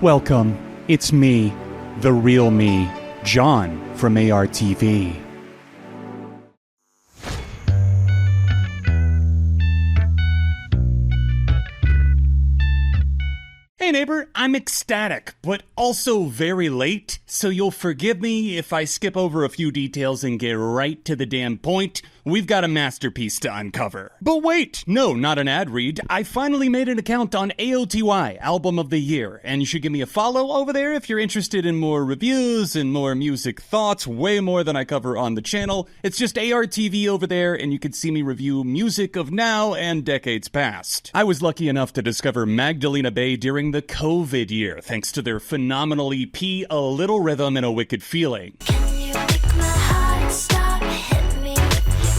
Welcome. It's me, the real me, John from ARTV. Hey neighbor, I'm ecstatic, but also very late, so you'll forgive me if I skip over a few details and get right to the damn point. We've got a masterpiece to uncover. But wait, no, not an ad read. I finally made an account on AOTY, Album of the Year, and you should give me a follow over there if you're interested in more reviews and more music thoughts, way more than I cover on the channel. It's just ARTV over there, and you can see me review music of now and decades past. I was lucky enough to discover Magdalena Bay during the COVID year, thanks to their phenomenal EP, A Little Rhythm and a Wicked Feeling. Can you make my heart stop, hit me,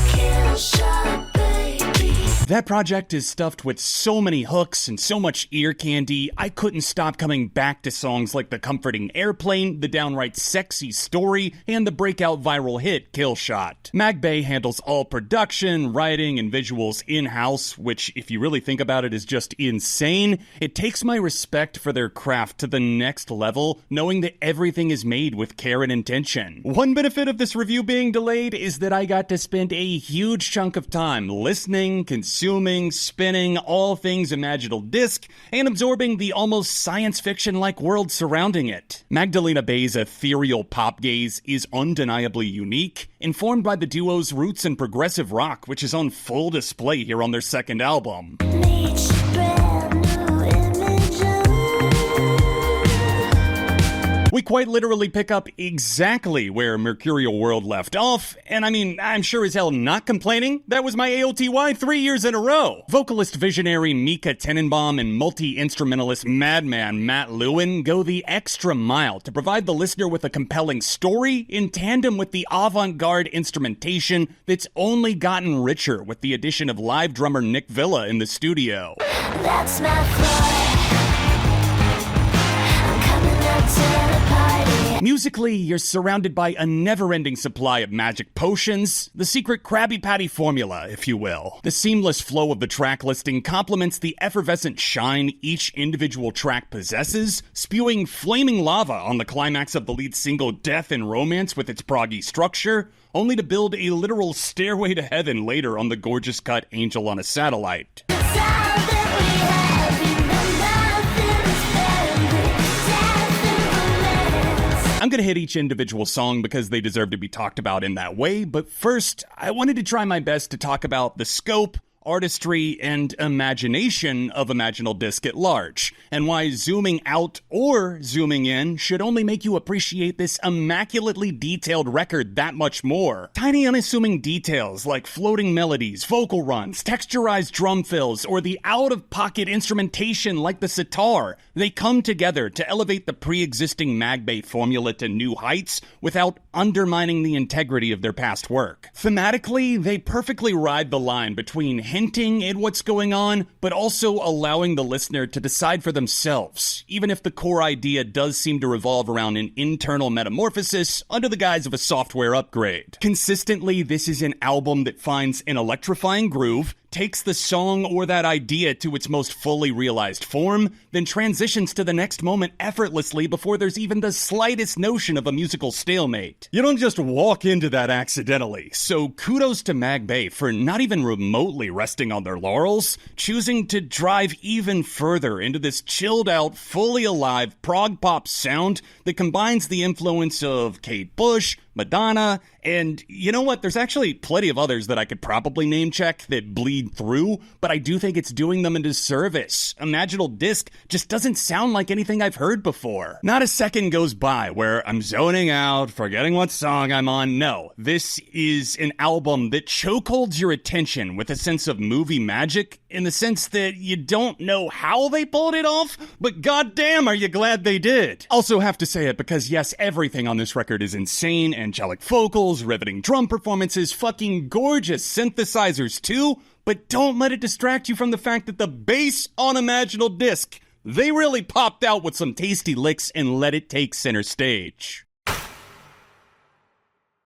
kill shot, baby. That project is stuffed with so many hooks and so much ear candy, I couldn't stop coming back to songs like the comforting Airplane, the downright sexy Story, and the breakout viral hit Kill Shot. Mag Bay handles all production, writing, and visuals in-house, which, if you really think about it, is just insane. It takes my respect for their craft to the next level, knowing that everything is made with care and intention. One benefit of this review being delayed is that I got to spend a huge chunk of time listening, consuming, spinning all things Imaginal Disk, and absorbing the almost science fiction-like world surrounding it. Magdalena Bay's ethereal pop gaze is undeniably unique, informed by the duo's roots in progressive rock, which is on full display here on their second album. Each brand new image of We quite literally pick up exactly where Mercurial World left off, and I mean, I'm sure as hell not complaining. That was my AOTY 3 years in a row. Vocalist visionary Mica Tenanbaum and multi-instrumentalist madman Matt Lewin go the extra mile to provide the listener with a compelling story in tandem with the avant-garde instrumentation that's only gotten richer with the addition of live drummer Nick Villa in the studio. that's my floor. I'm coming up to the party. Musically, you're surrounded by a never-ending supply of magic potions, the secret Krabby Patty formula, if you will. The seamless flow of the track listing complements the effervescent shine each individual track possesses, spewing flaming lava on the climax of the lead single Death and Romance with its proggy structure, only to build a literal stairway to heaven later on the gorgeous cut Angel on a Satellite. It's all that we have, even nothing's better. Death and romance. I'm gonna hit each individual song because they deserve to be talked about in that way, but first, I wanted to try my best to talk about the scope, artistry, and imagination of Imaginal Disk at large, and why zooming out or zooming in should only make you appreciate this immaculately detailed record that much more. Tiny unassuming details like floating melodies, vocal runs, texturized drum fills, or the out-of-pocket instrumentation like the sitar, they come together to elevate the pre-existing Mag Bay formula to new heights without undermining the integrity of their past work. Thematically, they perfectly ride the line between hinting at what's going on, but also allowing the listener to decide for themselves, even if the core idea does seem to revolve around an internal metamorphosis under the guise of a software upgrade. Consistently, this is an album that finds an electrifying groove, takes the song or that idea to its most fully realized form, then transitions to the next moment effortlessly before there's even the slightest notion of a musical stalemate. You don't just walk into that accidentally, so kudos to Mag Bay for not even remotely resting on their laurels, choosing to drive even further into this chilled out, fully alive prog pop sound that combines the influence of Kate Bush, Madonna, and you know what? There's actually plenty of others that I could probably name check that bleed through, but I do think it's doing them a disservice. Imaginal Disk just doesn't sound like anything I've heard before. Not a second goes by where I'm zoning out, forgetting what song I'm on. No, this is an album that chokeholds your attention with a sense of movie magic, in the sense that you don't know how they pulled it off, but goddamn are you glad they did. Also have to say it because yes, everything on this record is insane, angelic vocals, riveting drum performances, fucking gorgeous synthesizers too, but don't let it distract you from the fact that the bass on Imaginal Disk, they really popped out with some tasty licks and let it take center stage.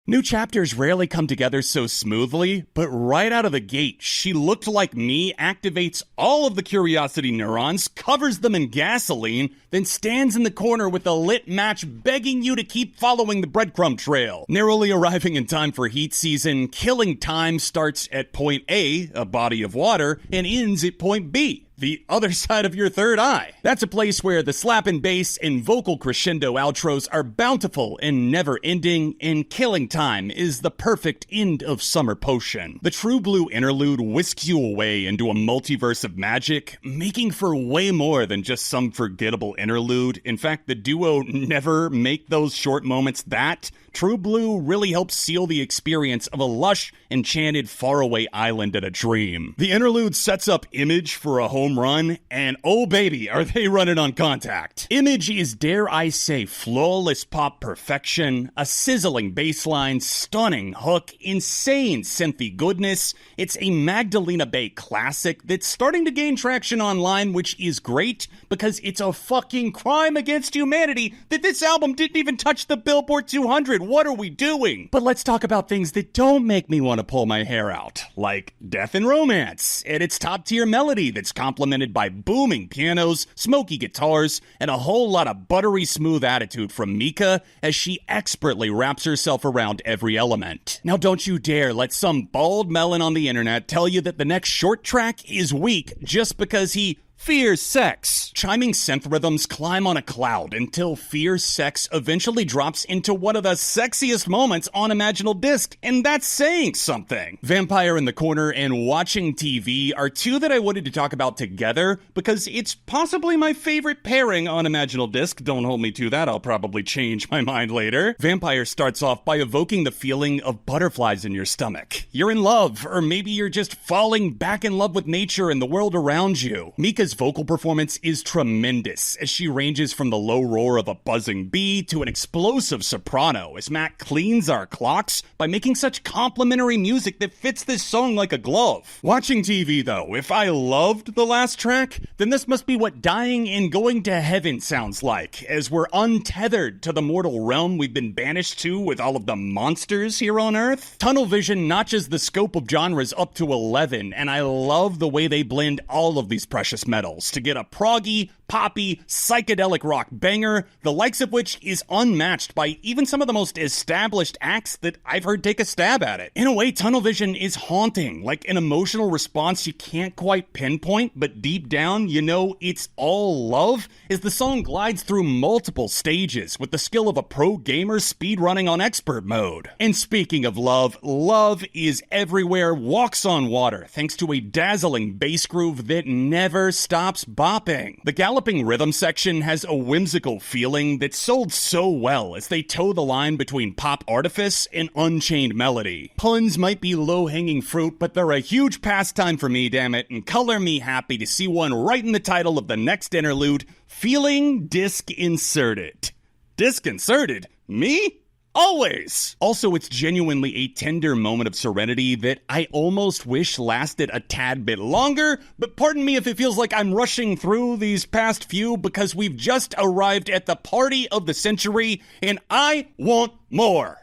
New chapters rarely come together so smoothly, but right out of the gate, She Looked Like Me activates all of the curiosity neurons, covers them in gasoline, then stands in the corner with a lit match begging you to keep following the breadcrumb trail. Narrowly arriving in time for heat season, Killing Time starts at point A, a body of water, and ends at point B, the other side of your third eye. That's a place where the slapping bass and vocal crescendo outros are bountiful and never-ending, and Killing Time is the perfect end of summer potion. The True Blue interlude whisks you away into a multiverse of magic, making for way more than just some forgettable interlude. In fact, the duo never make those short moments that. True Blue really helps seal the experience of a lush, enchanted, faraway island and a dream. The interlude sets up Image for a home run, and oh baby, are they running on contact. Image is, dare I say, flawless pop perfection, a sizzling bass line, stunning hook, insane synthy goodness. It's a Magdalena Bay classic that's starting to gain traction online, which is great, because it's a fucking crime against humanity that this album didn't even touch the Billboard 200. What are we doing? But let's talk about things that don't make me want to pull my hair out, like Death and Romance, and its top-tier melody that's complemented by booming pianos, smoky guitars, and a whole lot of buttery smooth attitude from Mica as she expertly wraps herself around every element. Now don't you dare let some bald melon on the internet tell you that the next short track is weak just because he fears sex. Chiming synth rhythms climb on a cloud until Fear Sex eventually drops into one of the sexiest moments on Imaginal Disk, and that's saying something. Vampire in the Corner and Watching TV are two that I wanted to talk about together because it's possibly my favorite pairing on Imaginal Disk. Don't hold me to that, I'll probably change my mind later. Vampire starts off by evoking the feeling of butterflies in your stomach. You're in love, or maybe you're just falling back in love with nature and the world around you. Mica's vocal performance is tremendous as she ranges from the low roar of a buzzing bee to an explosive soprano as Matt cleans our clocks by making such complimentary music that fits this song like a glove. Watching TV though, if I loved the last track, then this must be what dying and going to heaven sounds like, as we're untethered to the mortal realm we've been banished to with all of the monsters here on Earth. Tunnel Vision notches the scope of genres up to 11, and I love the way they blend all of these precious metals to get a proggy, poppy, psychedelic rock banger, the likes of which is unmatched by even some of the most established acts that I've heard take a stab at it. In a way, Tunnel Vision is haunting, like an emotional response you can't quite pinpoint, but deep down, you know it's all love, as the song glides through multiple stages with the skill of a pro gamer speedrunning on expert mode. And speaking of love, love is everywhere, walks on water, thanks to a dazzling bass groove that never stops bopping. The galloping rhythm section has a whimsical feeling that's sold so well as they toe the line between pop artifice and unchained melody. Puns might be low-hanging fruit, but they're a huge pastime for me, damn it, and color me happy to see one right in the title of the next interlude, Feeling DiskInserted. DiskInserted? Me? Always! Also, it's genuinely a tender moment of serenity that I almost wish lasted a tad bit longer, but pardon me if it feels like I'm rushing through these past few because we've just arrived at the party of the century, and I want more.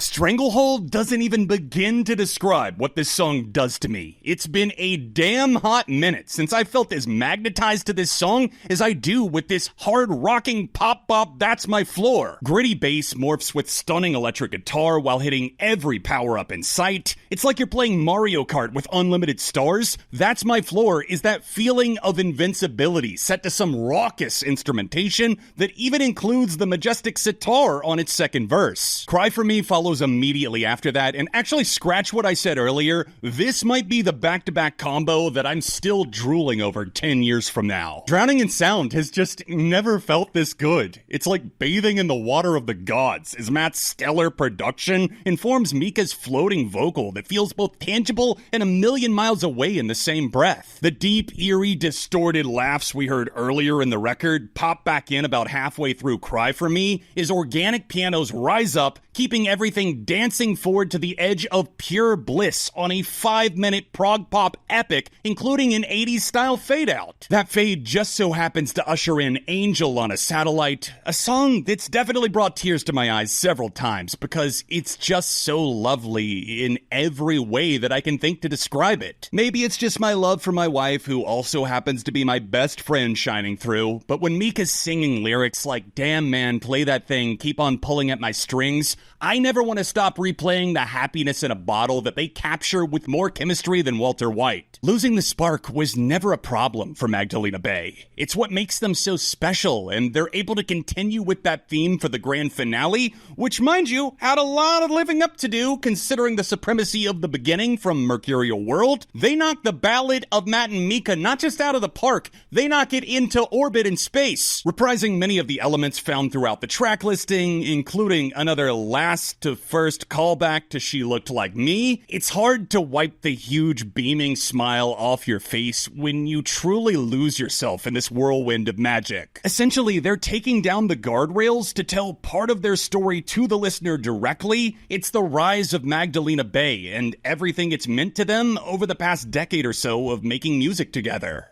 Stranglehold doesn't even begin to describe what this song does to me. It's been a damn hot minute since I felt as magnetized to this song as I do with this hard-rocking pop-bop That's My Floor. Gritty bass morphs with stunning electric guitar while hitting every power-up in sight. It's like you're playing Mario Kart with unlimited stars. That's My Floor is that feeling of invincibility set to some raucous instrumentation that even includes the majestic sitar on its second verse. Cry For Me follows immediately after that, and actually scratch what I said earlier, this might be the back-to-back combo that I'm still drooling over 10 years from now. Drowning in Sound has just never felt this good. It's like bathing in the water of the gods, as Matt's stellar production informs Mica's floating vocal that feels both tangible and a million miles away in the same breath. The deep, eerie, distorted laughs we heard earlier in the record pop back in about halfway through Cry For Me, as organic pianos rise up, keeping everything dancing forward to the edge of pure bliss on a 5-minute prog pop epic, including an 80s style fade out. That fade just so happens to usher in Angel on a Satellite, a song that's definitely brought tears to my eyes several times because it's just so lovely in every way that I can think to describe it. Maybe it's just my love for my wife, who also happens to be my best friend, shining through, but when Mica's singing lyrics like, "Damn man, play that thing, keep on pulling at my strings," I never want to stop replaying the happiness in a bottle that they capture with more chemistry than Walter White. Losing the spark was never a problem for Magdalena Bay. It's what makes them so special, and they're able to continue with that theme for the grand finale, which, mind you, had a lot of living up to do considering the supremacy of the beginning from Mercurial World. They knock the Ballad of Matt and Mica not just out of the park, they knock it into orbit in space, reprising many of the elements found throughout the track listing, including another last to first callback to She Looked Like Me. It's hard to wipe the huge beaming smile off your face when you truly lose yourself in this whirlwind of magic. Essentially, they're taking down the guardrails to tell part of their story to the listener directly. It's the rise of Magdalena Bay and everything it's meant to them over the past decade or so of making music together.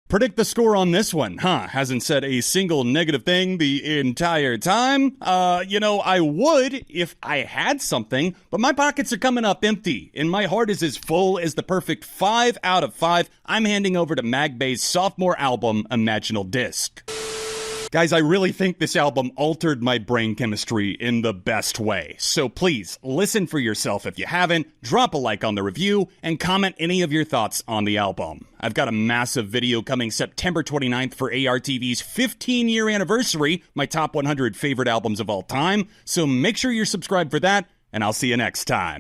Predict the score on this one, huh? Hasn't said a single negative thing the entire time? I would if I had something, but my pockets are coming up empty, and my heart is as full as the perfect 5 out of 5. I'm handing over to Mag Bay's sophomore album, Imaginal Disk. Guys, I really think this album altered my brain chemistry in the best way. So please, listen for yourself if you haven't, drop a like on the review, and comment any of your thoughts on the album. I've got a massive video coming September 29th for ARTV's 15-year anniversary, my top 100 favorite albums of all time, so make sure you're subscribed for that, and I'll see you next time.